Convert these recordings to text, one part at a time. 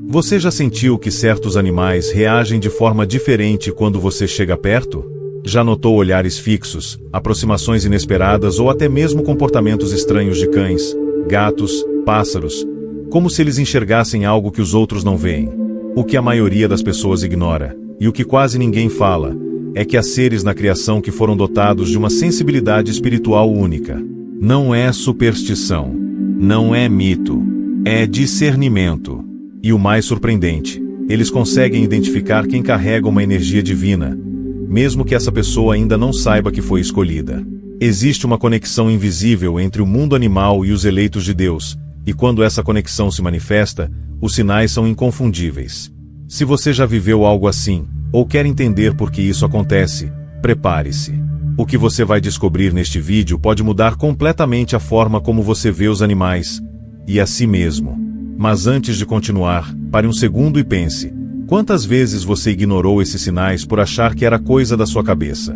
Você já sentiu que certos animais reagem de forma diferente quando você chega perto? Já notou olhares fixos, aproximações inesperadas ou até mesmo comportamentos estranhos de cães, gatos, pássaros, como se eles enxergassem algo que os outros não veem? O que a maioria das pessoas ignora, e o que quase ninguém fala, é que há seres na criação que foram dotados de uma sensibilidade espiritual única. Não é superstição, não é mito, é discernimento. E o mais surpreendente, eles conseguem identificar quem carrega uma energia divina, mesmo que essa pessoa ainda não saiba que foi escolhida. Existe uma conexão invisível entre o mundo animal e os eleitos de Deus, e quando essa conexão se manifesta, os sinais são inconfundíveis. Se você já viveu algo assim, ou quer entender por que isso acontece, prepare-se. O que você vai descobrir neste vídeo pode mudar completamente a forma como você vê os animais, e a si mesmo. Mas antes de continuar, pare um segundo e pense: quantas vezes você ignorou esses sinais por achar que era coisa da sua cabeça?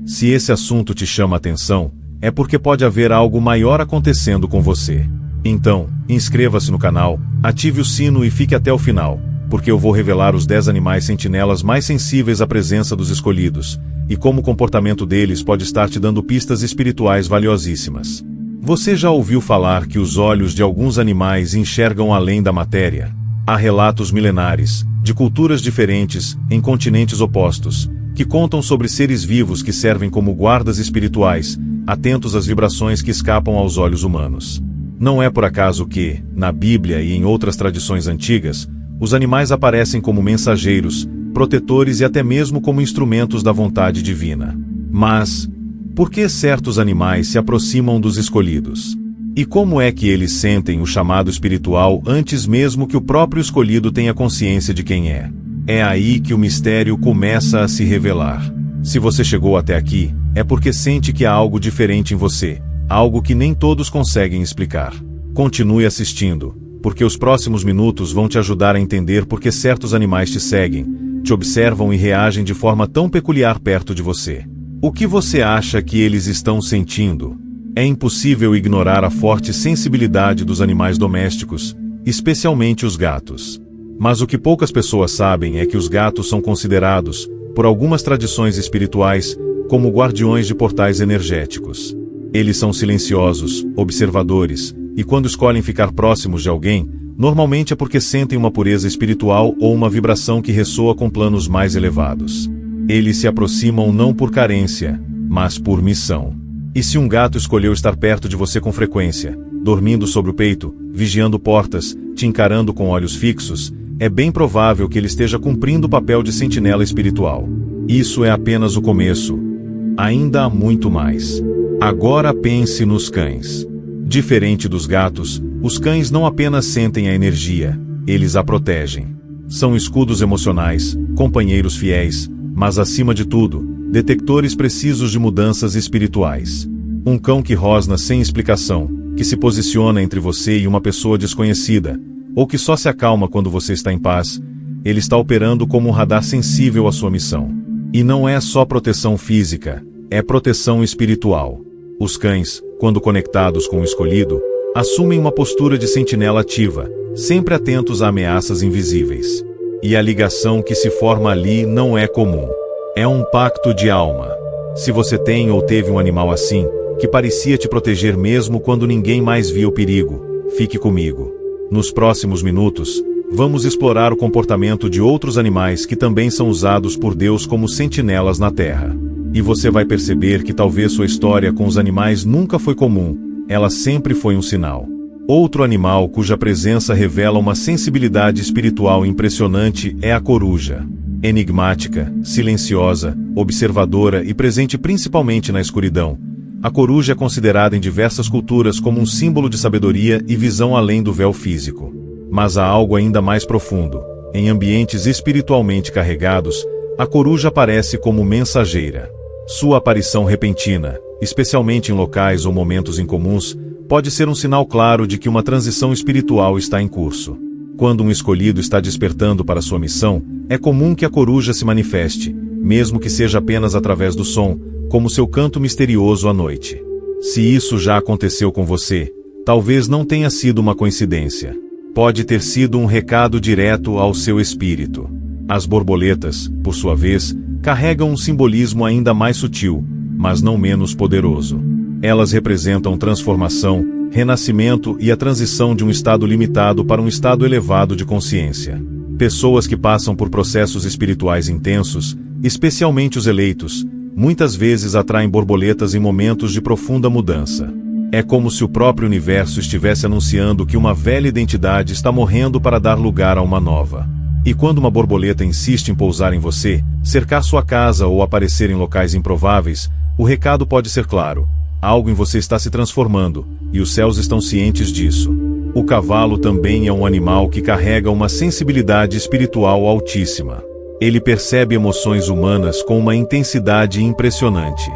Se esse assunto te chama a atenção, é porque pode haver algo maior acontecendo com você. Então, inscreva-se no canal, ative o sino e fique até o final, porque eu vou revelar os 10 animais sentinelas mais sensíveis à presença dos escolhidos, e como o comportamento deles pode estar te dando pistas espirituais valiosíssimas. Você já ouviu falar que os olhos de alguns animais enxergam além da matéria? Há relatos milenares, de culturas diferentes, em continentes opostos, que contam sobre seres vivos que servem como guardas espirituais, atentos às vibrações que escapam aos olhos humanos. Não é por acaso que, na Bíblia e em outras tradições antigas, os animais aparecem como mensageiros, protetores e até mesmo como instrumentos da vontade divina. Mas, por que certos animais se aproximam dos escolhidos? E como é que eles sentem o chamado espiritual antes mesmo que o próprio escolhido tenha consciência de quem é? É aí que o mistério começa a se revelar. Se você chegou até aqui, é porque sente que há algo diferente em você, algo que nem todos conseguem explicar. Continue assistindo, porque os próximos minutos vão te ajudar a entender por que certos animais te seguem, te observam e reagem de forma tão peculiar perto de você. O que você acha que eles estão sentindo? É impossível ignorar a forte sensibilidade dos animais domésticos, especialmente os gatos. Mas o que poucas pessoas sabem é que os gatos são considerados, por algumas tradições espirituais, como guardiões de portais energéticos. Eles são silenciosos, observadores, e quando escolhem ficar próximos de alguém, normalmente é porque sentem uma pureza espiritual ou uma vibração que ressoa com planos mais elevados. Eles se aproximam não por carência, mas por missão. E se um gato escolheu estar perto de você com frequência, dormindo sobre o peito, vigiando portas, te encarando com olhos fixos, é bem provável que ele esteja cumprindo o papel de sentinela espiritual. Isso é apenas o começo. Ainda há muito mais. Agora pense nos cães. Diferente dos gatos, os cães não apenas sentem a energia, eles a protegem. São escudos emocionais, companheiros fiéis, mas acima de tudo, detectores precisos de mudanças espirituais. Um cão que rosna sem explicação, que se posiciona entre você e uma pessoa desconhecida, ou que só se acalma quando você está em paz, ele está operando como um radar sensível à sua missão. E não é só proteção física, é proteção espiritual. Os cães, quando conectados com o escolhido, assumem uma postura de sentinela ativa, sempre atentos a ameaças invisíveis. E a ligação que se forma ali não é comum. É um pacto de alma. Se você tem ou teve um animal assim, que parecia te proteger mesmo quando ninguém mais via o perigo, fique comigo. Nos próximos minutos, vamos explorar o comportamento de outros animais que também são usados por Deus como sentinelas na Terra. E você vai perceber que talvez sua história com os animais nunca foi comum, ela sempre foi um sinal. Outro animal cuja presença revela uma sensibilidade espiritual impressionante é a coruja. Enigmática, silenciosa, observadora e presente principalmente na escuridão, a coruja é considerada em diversas culturas como um símbolo de sabedoria e visão além do véu físico. Mas há algo ainda mais profundo. Em ambientes espiritualmente carregados, a coruja aparece como mensageira. Sua aparição repentina, especialmente em locais ou momentos incomuns, pode ser um sinal claro de que uma transição espiritual está em curso. Quando um escolhido está despertando para sua missão, é comum que a coruja se manifeste, mesmo que seja apenas através do som, como seu canto misterioso à noite. Se isso já aconteceu com você, talvez não tenha sido uma coincidência. pode ter sido um recado direto ao seu espírito. As borboletas, por sua vez, carregam um simbolismo ainda mais sutil, mas não menos poderoso. Elas representam transformação, renascimento e a transição de um estado limitado para um estado elevado de consciência. Pessoas que passam por processos espirituais intensos, especialmente os eleitos, muitas vezes atraem borboletas em momentos de profunda mudança. É como se o próprio universo estivesse anunciando que uma velha identidade está morrendo para dar lugar a uma nova. E quando uma borboleta insiste em pousar em você, cercar sua casa ou aparecer em locais improváveis, o recado pode ser claro: algo em você está se transformando, e os céus estão cientes disso. O cavalo também é um animal que carrega uma sensibilidade espiritual altíssima. Ele percebe emoções humanas com uma intensidade impressionante.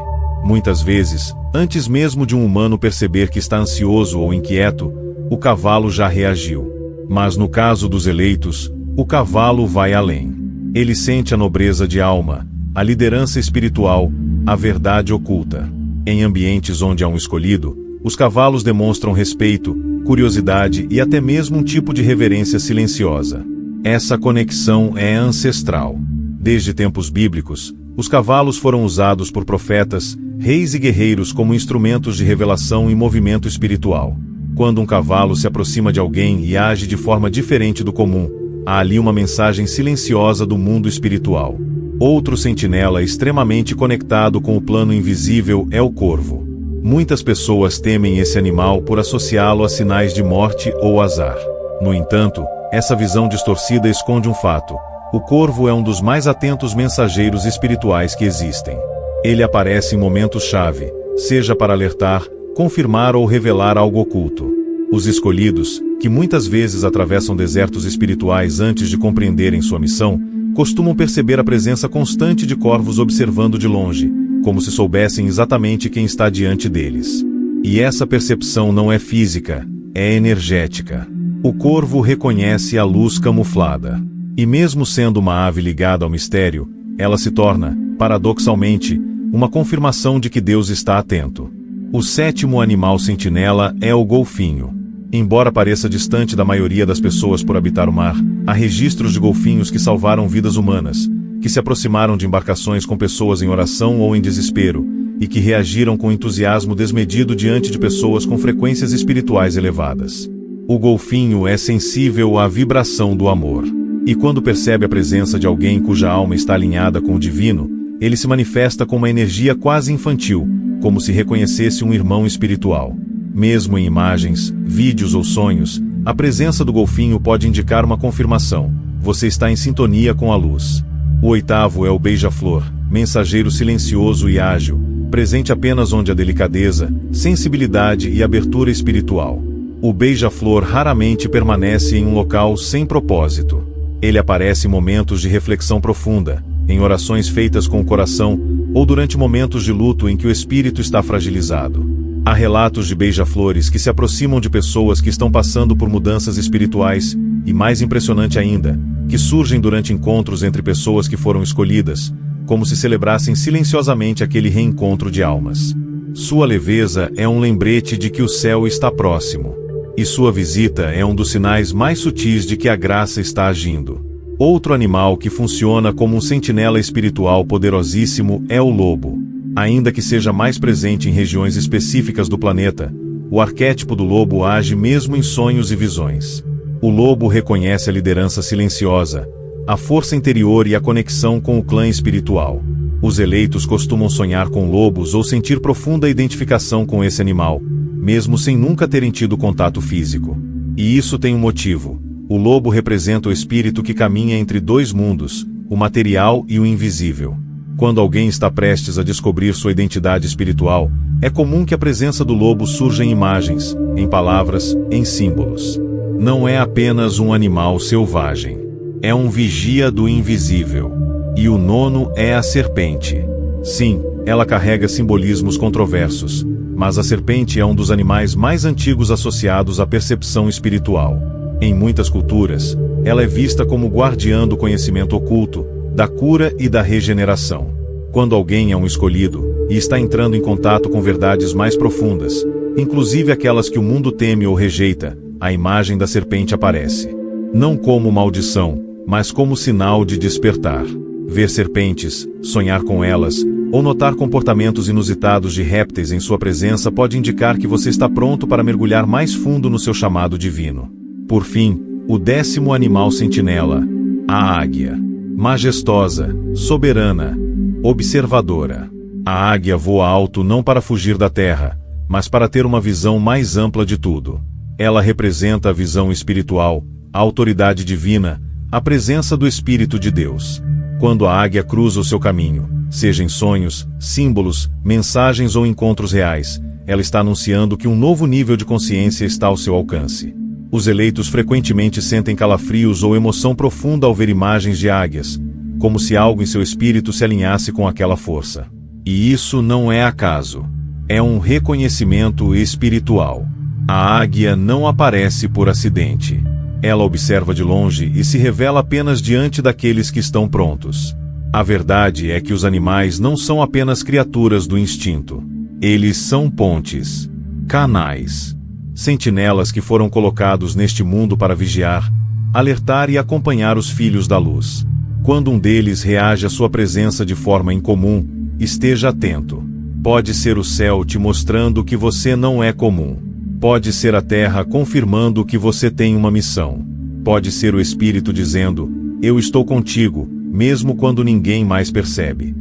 Muitas vezes, antes mesmo de um humano perceber que está ansioso ou inquieto, o cavalo já reagiu. Mas no caso dos eleitos, o cavalo vai além. Ele sente a nobreza de alma, a liderança espiritual, a verdade oculta. Em ambientes onde há um escolhido, os cavalos demonstram respeito, curiosidade e até mesmo um tipo de reverência silenciosa. Essa conexão é ancestral. Desde tempos bíblicos, os cavalos foram usados por profetas, reis e guerreiros como instrumentos de revelação e movimento espiritual. Quando um cavalo se aproxima de alguém e age de forma diferente do comum, há ali uma mensagem silenciosa do mundo espiritual. Outro sentinela extremamente conectado com o plano invisível é o corvo. Muitas pessoas temem esse animal por associá-lo a sinais de morte ou azar. No entanto, essa visão distorcida esconde um fato: o corvo é um dos mais atentos mensageiros espirituais que existem. Ele aparece em momentos-chave, seja para alertar, confirmar ou revelar algo oculto. Os escolhidos, que muitas vezes atravessam desertos espirituais antes de compreenderem sua missão, costumam perceber a presença constante de corvos observando de longe, como se soubessem exatamente quem está diante deles. E essa percepção não é física, é energética. O corvo reconhece a luz camuflada. E mesmo sendo uma ave ligada ao mistério, ela se torna, paradoxalmente, uma confirmação de que Deus está atento. O sétimo animal sentinela é o golfinho. Embora pareça distante da maioria das pessoas por habitar o mar, há registros de golfinhos que salvaram vidas humanas, que se aproximaram de embarcações com pessoas em oração ou em desespero, e que reagiram com entusiasmo desmedido diante de pessoas com frequências espirituais elevadas. O golfinho é sensível à vibração do amor. E quando percebe a presença de alguém cuja alma está alinhada com o divino, ele se manifesta com uma energia quase infantil, como se reconhecesse um irmão espiritual. Mesmo em imagens, vídeos ou sonhos, a presença do golfinho pode indicar uma confirmação: você está em sintonia com a luz. O oitavo é o beija-flor, mensageiro silencioso e ágil, presente apenas onde há delicadeza, sensibilidade e abertura espiritual. O beija-flor raramente permanece em um local sem propósito. Ele aparece em momentos de reflexão profunda, em orações feitas com o coração ou durante momentos de luto em que o espírito está fragilizado. Há relatos de beija-flores que se aproximam de pessoas que estão passando por mudanças espirituais e, mais impressionante ainda, que surgem durante encontros entre pessoas que foram escolhidas, como se celebrassem silenciosamente aquele reencontro de almas. Sua leveza é um lembrete de que o céu está próximo. E sua visita é um dos sinais mais sutis de que a graça está agindo. Outro animal que funciona como um sentinela espiritual poderosíssimo é o lobo. Ainda que seja mais presente em regiões específicas do planeta, o arquétipo do lobo age mesmo em sonhos e visões. O lobo reconhece a liderança silenciosa, a força interior e a conexão com o clã espiritual. Os eleitos costumam sonhar com lobos ou sentir profunda identificação com esse animal, mesmo sem nunca terem tido contato físico. E isso tem um motivo. O lobo representa o espírito que caminha entre dois mundos, o material e o invisível. Quando alguém está prestes a descobrir sua identidade espiritual, é comum que a presença do lobo surja em imagens, em palavras, em símbolos. Não é apenas um animal selvagem. É um vigia do invisível. E o nono é a serpente. Sim, ela carrega simbolismos controversos, mas a serpente é um dos animais mais antigos associados à percepção espiritual. Em muitas culturas, ela é vista como guardiã do conhecimento oculto, da cura e da regeneração. Quando alguém é um escolhido, e está entrando em contato com verdades mais profundas, inclusive aquelas que o mundo teme ou rejeita, a imagem da serpente aparece. Não como maldição, mas como sinal de despertar. Ver serpentes, sonhar com elas, ou notar comportamentos inusitados de répteis em sua presença pode indicar que você está pronto para mergulhar mais fundo no seu chamado divino. Por fim, o 10º animal sentinela, a águia. Majestosa, soberana, observadora. A águia voa alto não para fugir da terra, mas para ter uma visão mais ampla de tudo. Ela representa a visão espiritual, a autoridade divina, a presença do Espírito de Deus. Quando a águia cruza o seu caminho, seja em sonhos, símbolos, mensagens ou encontros reais, ela está anunciando que um novo nível de consciência está ao seu alcance. Os eleitos frequentemente sentem calafrios ou emoção profunda ao ver imagens de águias, como se algo em seu espírito se alinhasse com aquela força. E isso não é acaso. É um reconhecimento espiritual. A águia não aparece por acidente. Ela observa de longe e se revela apenas diante daqueles que estão prontos. A verdade é que os animais não são apenas criaturas do instinto. Eles são pontes, canais, sentinelas que foram colocados neste mundo para vigiar, alertar e acompanhar os filhos da luz. Quando um deles reage à sua presença de forma incomum, esteja atento. Pode ser o céu te mostrando que você não é comum. Pode ser a terra confirmando que você tem uma missão. Pode ser o Espírito dizendo, eu estou contigo, mesmo quando ninguém mais percebe.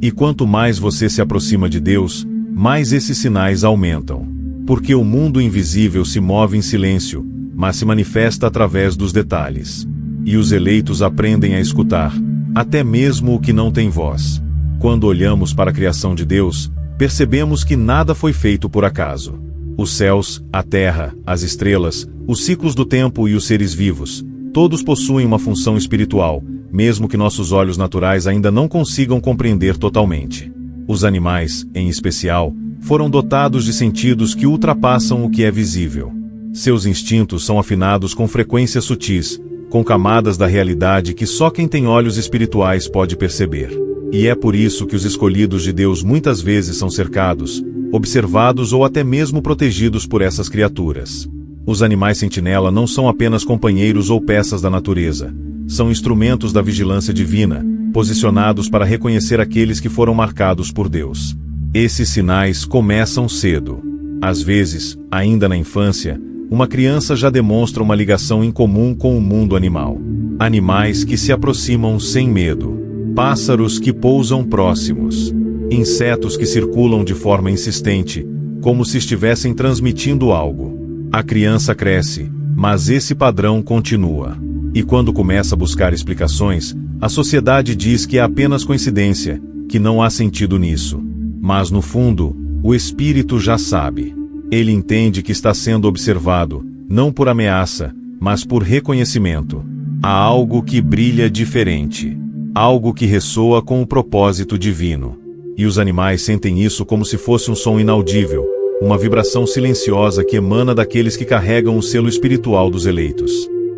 E quanto mais você se aproxima de Deus, mais esses sinais aumentam. Porque o mundo invisível se move em silêncio, mas se manifesta através dos detalhes. E os eleitos aprendem a escutar, até mesmo o que não tem voz. Quando olhamos para a criação de Deus, percebemos que nada foi feito por acaso. Os céus, a terra, as estrelas, os ciclos do tempo e os seres vivos, todos possuem uma função espiritual, mesmo que nossos olhos naturais ainda não consigam compreender totalmente. Os animais, em especial, foram dotados de sentidos que ultrapassam o que é visível. Seus instintos são afinados com frequências sutis, com camadas da realidade que só quem tem olhos espirituais pode perceber. E é por isso que os escolhidos de Deus muitas vezes são cercados, observados ou até mesmo protegidos por essas criaturas. Os animais sentinela não são apenas companheiros ou peças da natureza, são instrumentos da vigilância divina, posicionados para reconhecer aqueles que foram marcados por Deus. Esses sinais começam cedo. Às vezes, ainda na infância, uma criança já demonstra uma ligação incomum com o mundo animal. Animais que se aproximam sem medo. Pássaros que pousam próximos. Insetos que circulam de forma insistente, como se estivessem transmitindo algo. A criança cresce, mas esse padrão continua. E quando começa a buscar explicações, a sociedade diz que é apenas coincidência, que não há sentido nisso. Mas no fundo, o espírito já sabe. Ele entende que está sendo observado, não por ameaça, mas por reconhecimento. Há algo que brilha diferente. Algo que ressoa com o propósito divino. E os animais sentem isso como se fosse um som inaudível, uma vibração silenciosa que emana daqueles que carregam o selo espiritual dos eleitos.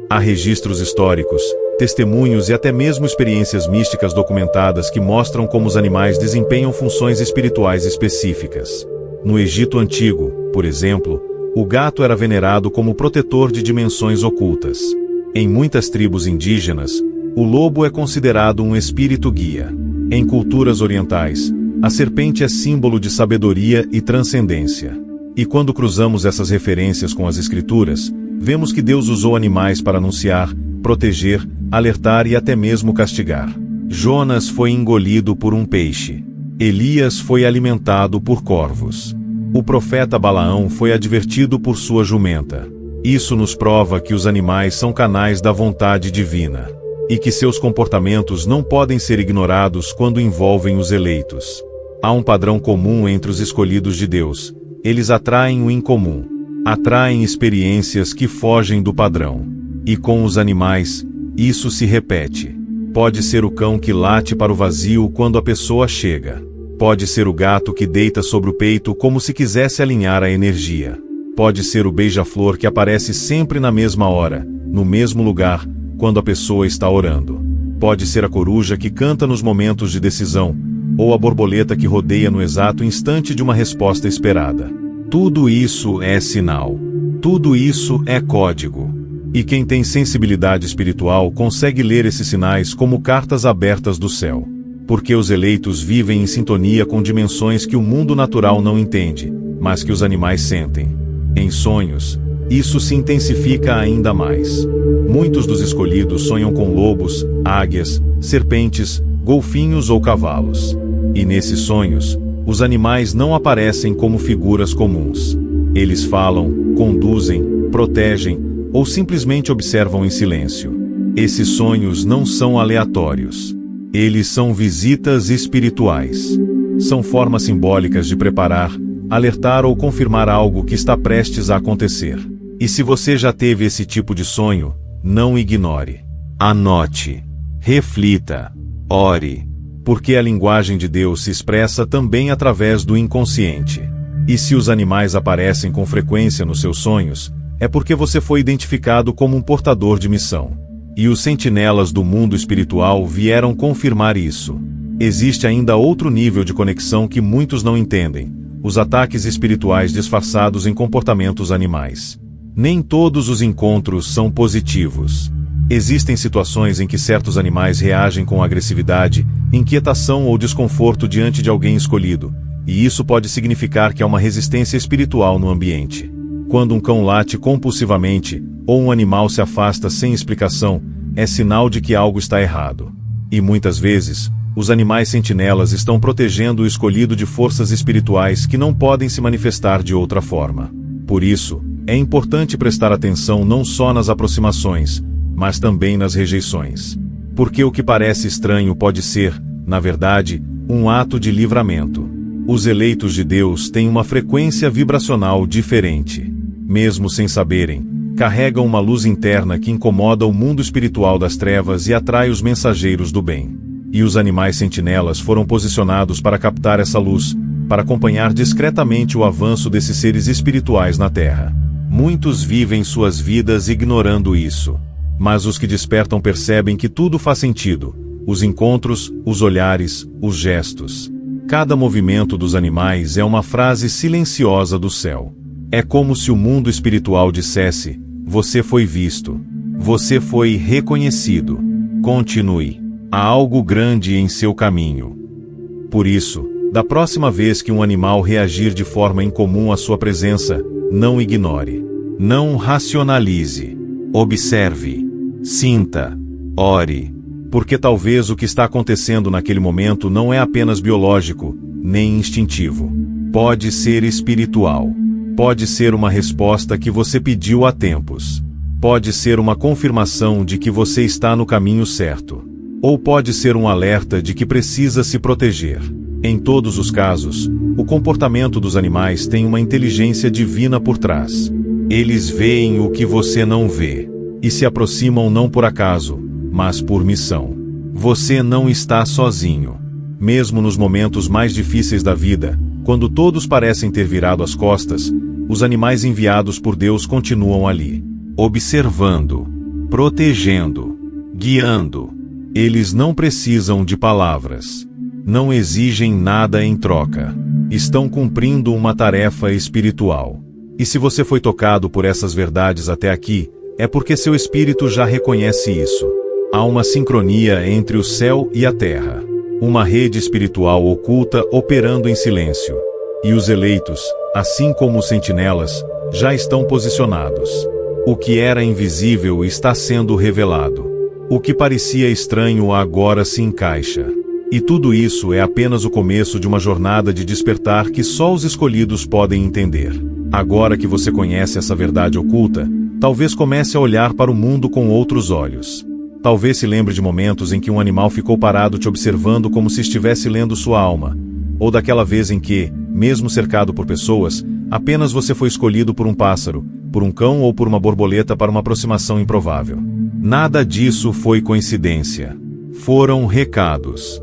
Há registros históricos, testemunhos e até mesmo experiências místicas documentadas que mostram como os animais desempenham funções espirituais específicas. No Egito Antigo, por exemplo, o gato era venerado como protetor de dimensões ocultas. Em muitas tribos indígenas, o lobo é considerado um espírito guia. Em culturas orientais, a serpente é símbolo de sabedoria e transcendência. E quando cruzamos essas referências com as Escrituras, vemos que Deus usou animais para anunciar, proteger, alertar e até mesmo castigar. Jonas foi engolido por um peixe. Elias foi alimentado por corvos. O profeta Balaão foi advertido por sua jumenta. Isso nos prova que os animais são canais da vontade divina. E que seus comportamentos não podem ser ignorados quando envolvem os eleitos. Há um padrão comum entre os escolhidos de Deus. Eles atraem o incomum. Atraem experiências que fogem do padrão. E com os animais, isso se repete. Pode ser o cão que late para o vazio quando a pessoa chega. Pode ser o gato que deita sobre o peito como se quisesse alinhar a energia. Pode ser o beija-flor que aparece sempre na mesma hora, no mesmo lugar, quando a pessoa está orando. Pode ser a coruja que canta nos momentos de decisão, ou a borboleta que rodeia no exato instante de uma resposta esperada. Tudo isso é sinal. Tudo isso é código. E quem tem sensibilidade espiritual consegue ler esses sinais como cartas abertas do céu. Porque os eleitos vivem em sintonia com dimensões que o mundo natural não entende, mas que os animais sentem. Em sonhos, isso se intensifica ainda mais. Muitos dos escolhidos sonham com lobos, águias, serpentes, golfinhos ou cavalos. E nesses sonhos, os animais não aparecem como figuras comuns. Eles falam, conduzem, protegem ou simplesmente observam em silêncio. Esses sonhos não são aleatórios. Eles são visitas espirituais. São formas simbólicas de preparar, alertar ou confirmar algo que está prestes a acontecer. E se você já teve esse tipo de sonho, não ignore. Anote. Reflita. Ore. Porque a linguagem de Deus se expressa também através do inconsciente. E se os animais aparecem com frequência nos seus sonhos, é porque você foi identificado como um portador de missão. E os sentinelas do mundo espiritual vieram confirmar isso. Existe ainda outro nível de conexão que muitos não entendem: os ataques espirituais disfarçados em comportamentos animais. Nem todos os encontros são positivos. Existem situações em que certos animais reagem com agressividade, inquietação ou desconforto diante de alguém escolhido, e isso pode significar que há uma resistência espiritual no ambiente. Quando um cão late compulsivamente, ou um animal se afasta sem explicação, é sinal de que algo está errado. E muitas vezes, os animais sentinelas estão protegendo o escolhido de forças espirituais que não podem se manifestar de outra forma. Por isso, é importante prestar atenção não só nas aproximações, mas também nas rejeições. Porque o que parece estranho pode ser, na verdade, um ato de livramento. Os eleitos de Deus têm uma frequência vibracional diferente. Mesmo sem saberem, carregam uma luz interna que incomoda o mundo espiritual das trevas e atrai os mensageiros do bem. E os animais sentinelas foram posicionados para captar essa luz, para acompanhar discretamente o avanço desses seres espirituais na Terra. Muitos vivem suas vidas ignorando isso. Mas os que despertam percebem que tudo faz sentido: os encontros, os olhares, os gestos. Cada movimento dos animais é uma frase silenciosa do céu. É como se o mundo espiritual dissesse: você foi visto. Você foi reconhecido. Continue. Há algo grande em seu caminho. Por isso, da próxima vez que um animal reagir de forma incomum à sua presença, não ignore. Não racionalize. Observe. Sinta. Ore. Porque talvez o que está acontecendo naquele momento não é apenas biológico, nem instintivo. Pode ser espiritual. Pode ser uma resposta que você pediu há tempos. Pode ser uma confirmação de que você está no caminho certo. Ou pode ser um alerta de que precisa se proteger. Em todos os casos, o comportamento dos animais tem uma inteligência divina por trás. Eles veem o que você não vê. E se aproximam não por acaso, mas por missão. Você não está sozinho. Mesmo nos momentos mais difíceis da vida, quando todos parecem ter virado as costas, os animais enviados por Deus continuam ali, observando, protegendo, guiando. Eles não precisam de palavras. Não exigem nada em troca. Estão cumprindo uma tarefa espiritual. E se você foi tocado por essas verdades até aqui, é porque seu espírito já reconhece isso. Há uma sincronia entre o céu e a terra. Uma rede espiritual oculta operando em silêncio. E os eleitos, assim como os sentinelas, já estão posicionados. O que era invisível está sendo revelado. O que parecia estranho agora se encaixa. E tudo isso é apenas o começo de uma jornada de despertar que só os escolhidos podem entender. Agora que você conhece essa verdade oculta, talvez comece a olhar para o mundo com outros olhos. Talvez se lembre de momentos em que um animal ficou parado te observando como se estivesse lendo sua alma. Ou daquela vez em que, mesmo cercado por pessoas, apenas você foi escolhido por um pássaro, por um cão ou por uma borboleta para uma aproximação improvável. Nada disso foi coincidência. Foram recados.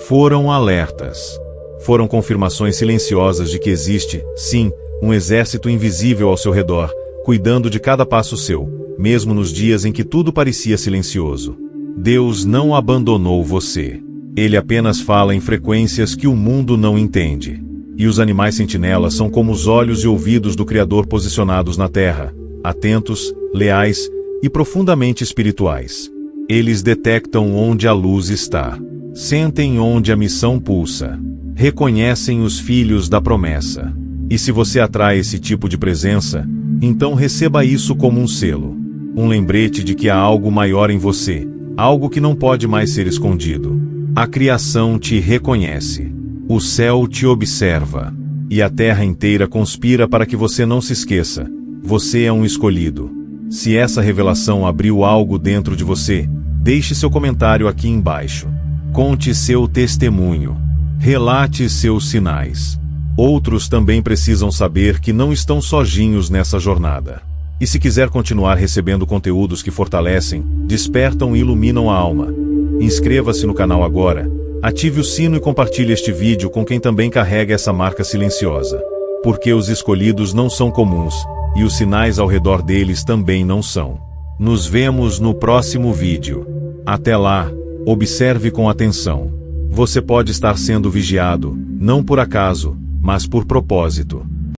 Foram alertas. Foram confirmações silenciosas de que existe, sim, um exército invisível ao seu redor, cuidando de cada passo seu, mesmo nos dias em que tudo parecia silencioso. Deus não abandonou você. Ele apenas fala em frequências que o mundo não entende. E os animais sentinelas são como os olhos e ouvidos do Criador posicionados na terra, atentos, leais e profundamente espirituais. Eles detectam onde a luz está, sentem onde a missão pulsa, reconhecem os filhos da promessa. E se você atrai esse tipo de presença, então receba isso como um selo, um lembrete de que há algo maior em você, algo que não pode mais ser escondido. A criação te reconhece, o céu te observa, e a terra inteira conspira para que você não se esqueça. Você é um escolhido. Se essa revelação abriu algo dentro de você, deixe seu comentário aqui embaixo. Conte seu testemunho. Relate seus sinais. Outros também precisam saber que não estão sozinhos nessa jornada. E se quiser continuar recebendo conteúdos que fortalecem, despertam e iluminam a alma, inscreva-se no canal agora, ative o sino e compartilhe este vídeo com quem também carrega essa marca silenciosa. Porque os escolhidos não são comuns, e os sinais ao redor deles também não são. Nos vemos no próximo vídeo. Até lá, observe com atenção. Você pode estar sendo vigiado, não por acaso, mas por propósito.